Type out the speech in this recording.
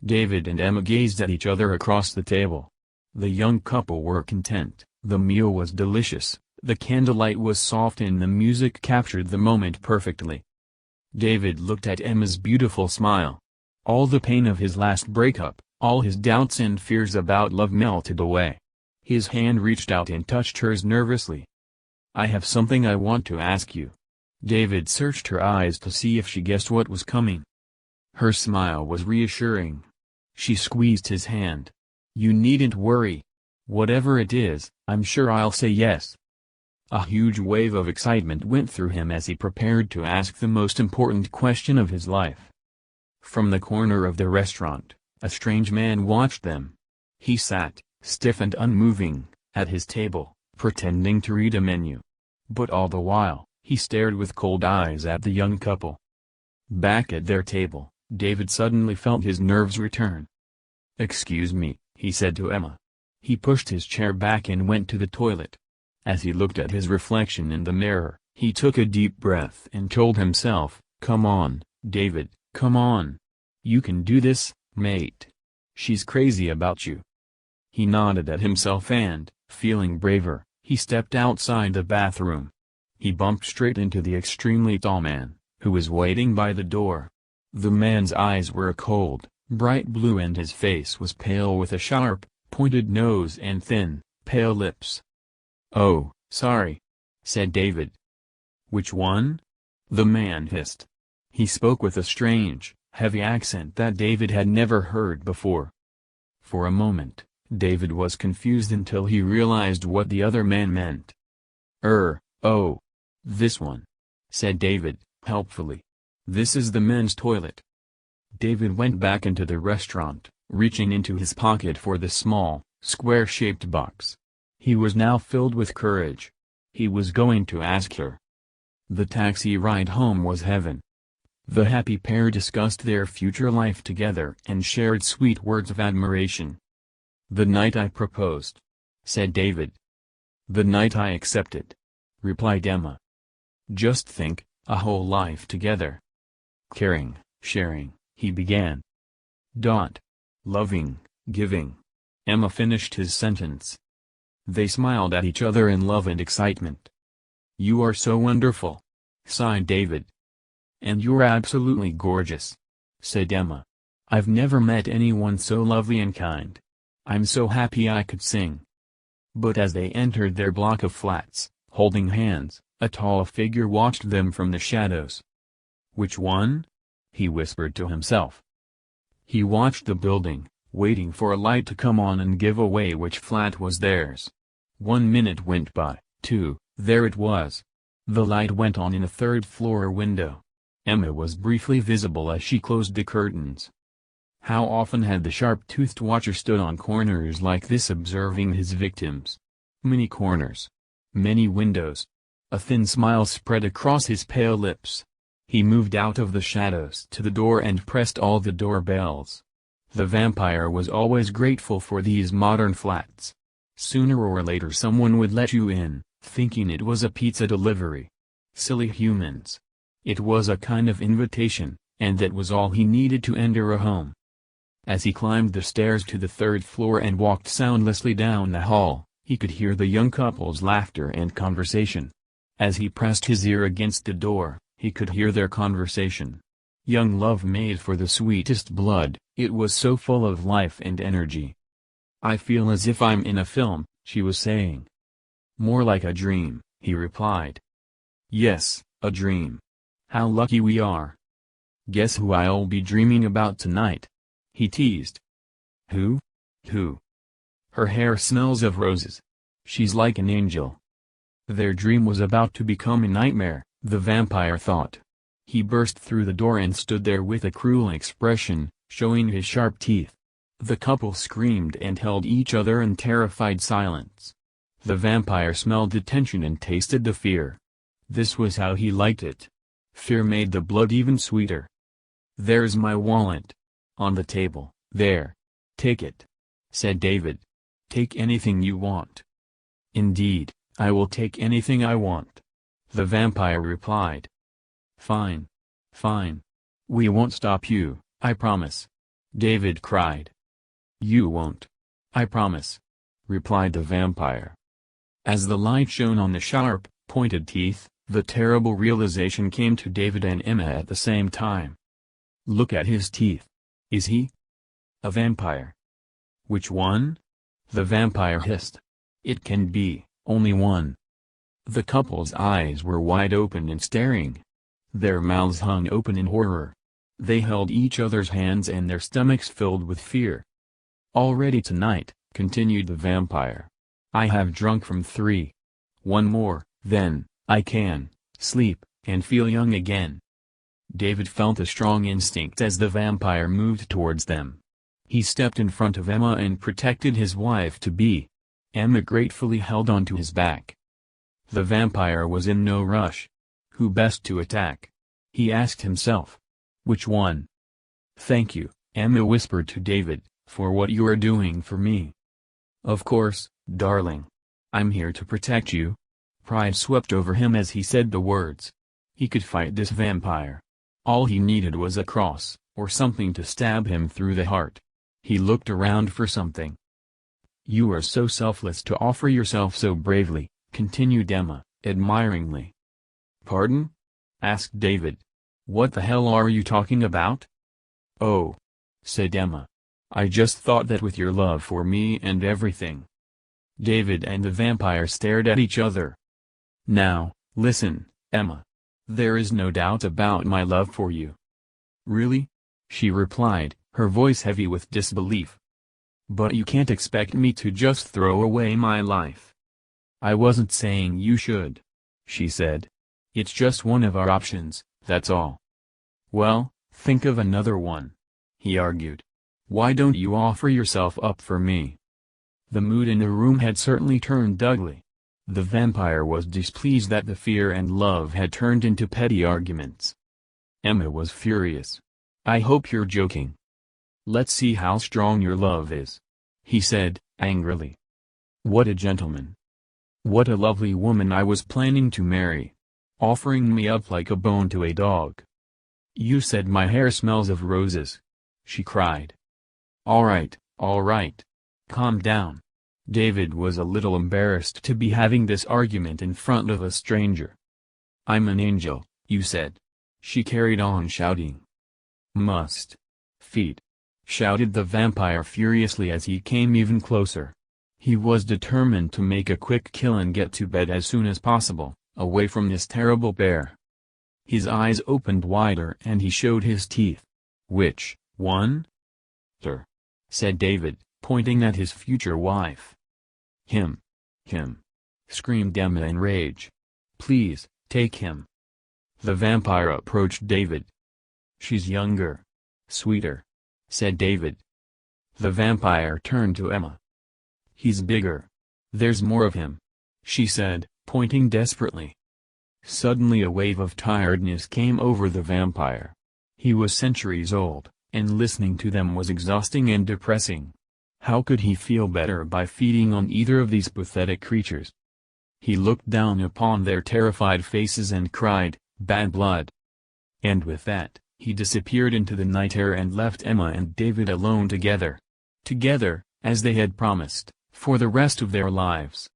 David and Emma gazed at each other across the table. The young couple were content, the meal was delicious, the candlelight was soft and the music captured the moment perfectly. David looked at Emma's beautiful smile. All the pain of his last breakup, all his doubts and fears about love melted away. His hand reached out and touched hers nervously. "I have something I want to ask you." David searched her eyes to see if she guessed what was coming. Her smile was reassuring. She squeezed his hand. "You needn't worry. Whatever it is, I'm sure I'll say yes." A huge wave of excitement went through him as he prepared to ask the most important question of his life. From the corner of the restaurant, a strange man watched them. He sat, stiff and unmoving, at his table, pretending to read a menu. But all the while, he stared with cold eyes at the young couple. Back at their table, David suddenly felt his nerves return. "Excuse me," he said to Emma. He pushed his chair back and went to the toilet. As he looked at his reflection in the mirror, he took a deep breath and told himself, "Come on, David, come on. You can do this, mate. She's crazy about you." He nodded at himself and, feeling braver, he stepped outside the bathroom. He bumped straight into the extremely tall man, who was waiting by the door. The man's eyes were cold, bright blue and his face was pale with a sharp, pointed nose and thin, pale lips. "Oh, sorry," said David. "Which one?" the man hissed. He spoke with a strange, heavy accent that David had never heard before. For a moment, David was confused until he realized what the other man meant. Oh, this one," said David, helpfully. "This is the men's toilet." David went back into the restaurant, reaching into his pocket for the small, square-shaped box. He was now filled with courage. He was going to ask her. The taxi ride home was heaven. The happy pair discussed their future life together and shared sweet words of admiration. "The night I proposed," said David. "The night I accepted," replied Emma. "Just think, a whole life together. Caring, sharing," he began. "Loving, giving." Emma finished his sentence. They smiled at each other in love and excitement. "You are so wonderful," sighed David. "And you're absolutely gorgeous," said Emma. "I've never met anyone so lovely and kind. I'm so happy I could sing." But as they entered their block of flats, holding hands, a tall figure watched them from the shadows. "Which one?" he whispered to himself. He watched the building, waiting for a light to come on and give away which flat was theirs. 1 minute went by, 2, there it was. The light went on in a third-floor window. Emma was briefly visible as she closed the curtains. How often had the sharp-toothed watcher stood on corners like this observing his victims? Many corners. Many windows. A thin smile spread across his pale lips. He moved out of the shadows to the door and pressed all the doorbells. The vampire was always grateful for these modern flats. Sooner or later someone would let you in, thinking it was a pizza delivery. Silly humans. It was a kind of invitation, and that was all he needed to enter a home. As he climbed the stairs to the third floor and walked soundlessly down the hall, he could hear the young couple's laughter and conversation. As he pressed his ear against the door, he could hear their conversation. Young love made for the sweetest blood, it was so full of life and energy. "I feel as if I'm in a film," she was saying. "More like a dream," he replied. "Yes, a dream. How lucky we are. Guess who I'll be dreaming about tonight?" he teased. "Who? Who?" "Her hair smells of roses. She's like an angel." Their dream was about to become a nightmare, the vampire thought. He burst through the door and stood there with a cruel expression, showing his sharp teeth. The couple screamed and held each other in terrified silence. The vampire smelled the tension and tasted the fear. This was how he liked it. Fear made the blood even sweeter. "There's my wallet. On the table, there. Take it," said David. "Take anything you want." "Indeed, I will take anything I want," the vampire replied. Fine. We won't stop you, I promise." David cried. "You won't. I promise," replied the vampire. As the light shone on the sharp, pointed teeth, the terrible realization came to David and Emma at the same time. "Look at his teeth. Is he a vampire?" "Which one?" the vampire hissed. "It can be only one." The couple's eyes were wide open and staring. Their mouths hung open in horror. They held each other's hands and their stomachs filled with fear. "Already tonight," continued the vampire. "I have drunk from 3. One more, then I can sleep and feel young again." David felt a strong instinct as the vampire moved towards them. He stepped in front of Emma and protected his wife-to-be. Emma gratefully held onto his back. The vampire was in no rush. Who best to attack? He asked himself. Which one? "Thank you," Emma whispered to David, "for what you are doing for me." "Of course, darling. I'm here to protect you." Pride swept over him as he said the words. He could fight this vampire. All he needed was a cross, or something to stab him through the heart. He looked around for something. "You are so selfless to offer yourself so bravely," continued Emma, admiringly. "Pardon?" asked David. "What the hell are you talking about?" "Oh," said Emma. "I just thought that with your love for me and everything." David and the vampire stared at each other. "Now, listen, Emma. There is no doubt about my love for you." "Really?" she replied, her voice heavy with disbelief. "But you can't expect me to just throw away my life." "I wasn't saying you should," she said. "It's just one of our options, that's all." "Well, think of another one," he argued. "Why don't you offer yourself up for me?" The mood in the room had certainly turned ugly. The vampire was displeased that the fear and love had turned into petty arguments. Emma was furious. "I hope you're joking. Let's see how strong your love is," he said, angrily. "What a gentleman. What a lovely woman I was planning to marry. Offering me up like a bone to a dog." "You said my hair smells of roses," she cried. All right, calm down." David was a little embarrassed to be having this argument in front of a stranger. "I'm an angel, you said," she carried on shouting. "Must. Feet," shouted the vampire furiously as he came even closer. He was determined to make a quick kill and get to bed as soon as possible, away from this terrible bear. His eyes opened wider and he showed his teeth. "Which one?" "Sir," said David, pointing at his future wife. Him, screamed Emma in rage. "Please, take him." The vampire approached David. "She's younger. Sweeter," said David. The vampire turned to Emma. "He's bigger. There's more of him," she said, pointing desperately. Suddenly a wave of tiredness came over the vampire. He was centuries old, and listening to them was exhausting and depressing. How could he feel better by feeding on either of these pathetic creatures? He looked down upon their terrified faces and cried, "Bad blood." And with that, he disappeared into the night air and left Emma and David alone together. Together, as they had promised, for the rest of their lives.